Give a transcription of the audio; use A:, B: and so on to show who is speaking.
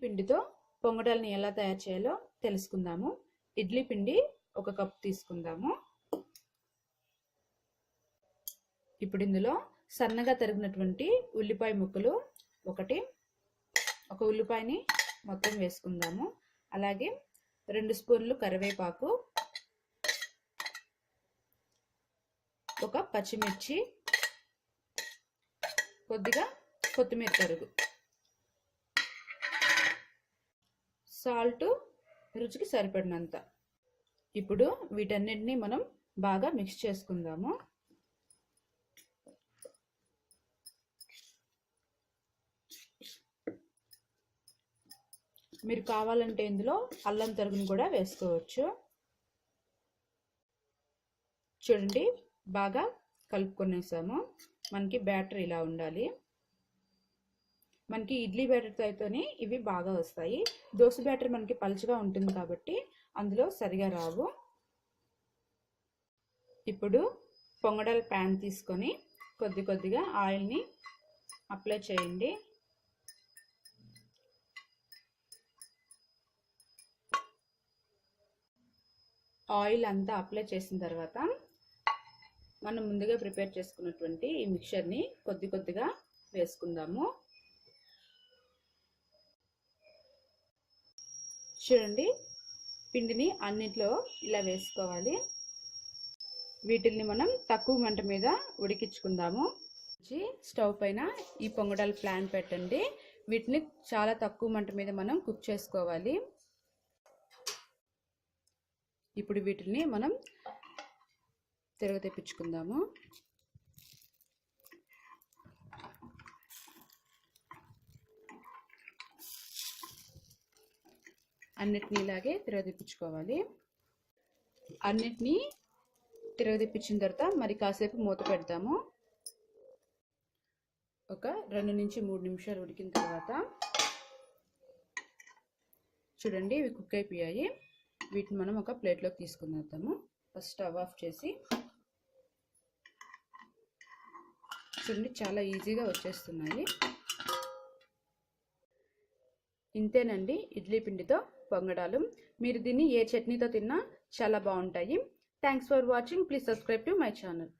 A: పిండితో పొంగడాలని ఎలా తయారు చేయాలో తెలుసుకుందాము. ఇడ్లీ పిండి 1 కప్ తీసుకుందాము. ఇప్పుడు ఇందులో సన్నగా తరిగినటువంటి ఉల్లిపాయ ముక్కలు ఒక ఉల్లిపాయని మొత్తం వేసుకుందాము. అలాగే 2 స్పూన్లు కరివేపాకు, 1 పచ్చిమిర్చి, కొద్దిగా కొత్తిమీర తరుగు, సాల్ట్ రుచికి సరిపడినంత. ఇప్పుడు వీటన్నిటిని మనం బాగా మిక్స్ చేసుకుందాము. మీరు కావాలంటే ఇందులో అల్లం తరుగును కూడా వేసుకోవచ్చు. చూడండి, బాగా కలుపుకొనేసాము. మనకి బ్యాటర్ ఇలా ఉండాలి. మనకి ఇడ్లీ బ్యాటర్తో అయితేనే ఇవి బాగా వస్తాయి. దోశ బ్యాటర్ మనకి పలుచగా ఉంటుంది కాబట్టి అందులో సరిగా రావు. ఇప్పుడు పొంగడాల ప్యాన్ తీసుకొని కొద్దిగా ఆయిల్ని అప్లై చేయండి. ఆయిల్ అంతా అప్లై చేసిన తర్వాత మనం ముందుగా ప్రిపేర్ చేసుకున్నటువంటి ఈ మిక్చర్ని కొద్దిగా వేసుకుందాము. చూడండి, పిండిని అన్నిట్లో ఇలా వేసుకోవాలి. వీటిని మనం తక్కువ మంట మీద ఉడికించుకుందాము. స్టవ్ పైన ఈ పొంగడాల ప్యాన్ పెట్టండి. వీటిని చాలా తక్కువ మంట మీద మనం కుక్ చేసుకోవాలి. ఇప్పుడు వీటిని మనం తిరగతిప్పించుకుందాము. అన్నిటినీ ఇలాగే తిరగతిప్పించుకోవాలి. అన్నిటినీ తిరగతిప్పించిన తర్వాత మరి కాసేపు మూత పెడతాము. ఒక 2 నుంచి 3 నిమిషాలు ఉడికిన తర్వాత చూడండి, ఇవి కుక్ అయిపోయాయి. వీటిని మనం ఒక ప్లేట్లోకి తీసుకుందాము. ఫస్ట్ స్టవ్ ఆఫ్ చేసి చూడండి, చాలా ఈజీగా వచ్చేస్తున్నాయి. ఇంతేనండి ఇడ్లీ పిండితో పొంగడాలు. మీరు దీన్ని ఏ చట్నీతో తిన్నా చాలా బాగుంటాయి. Thanks for watching. Please subscribe to my channel.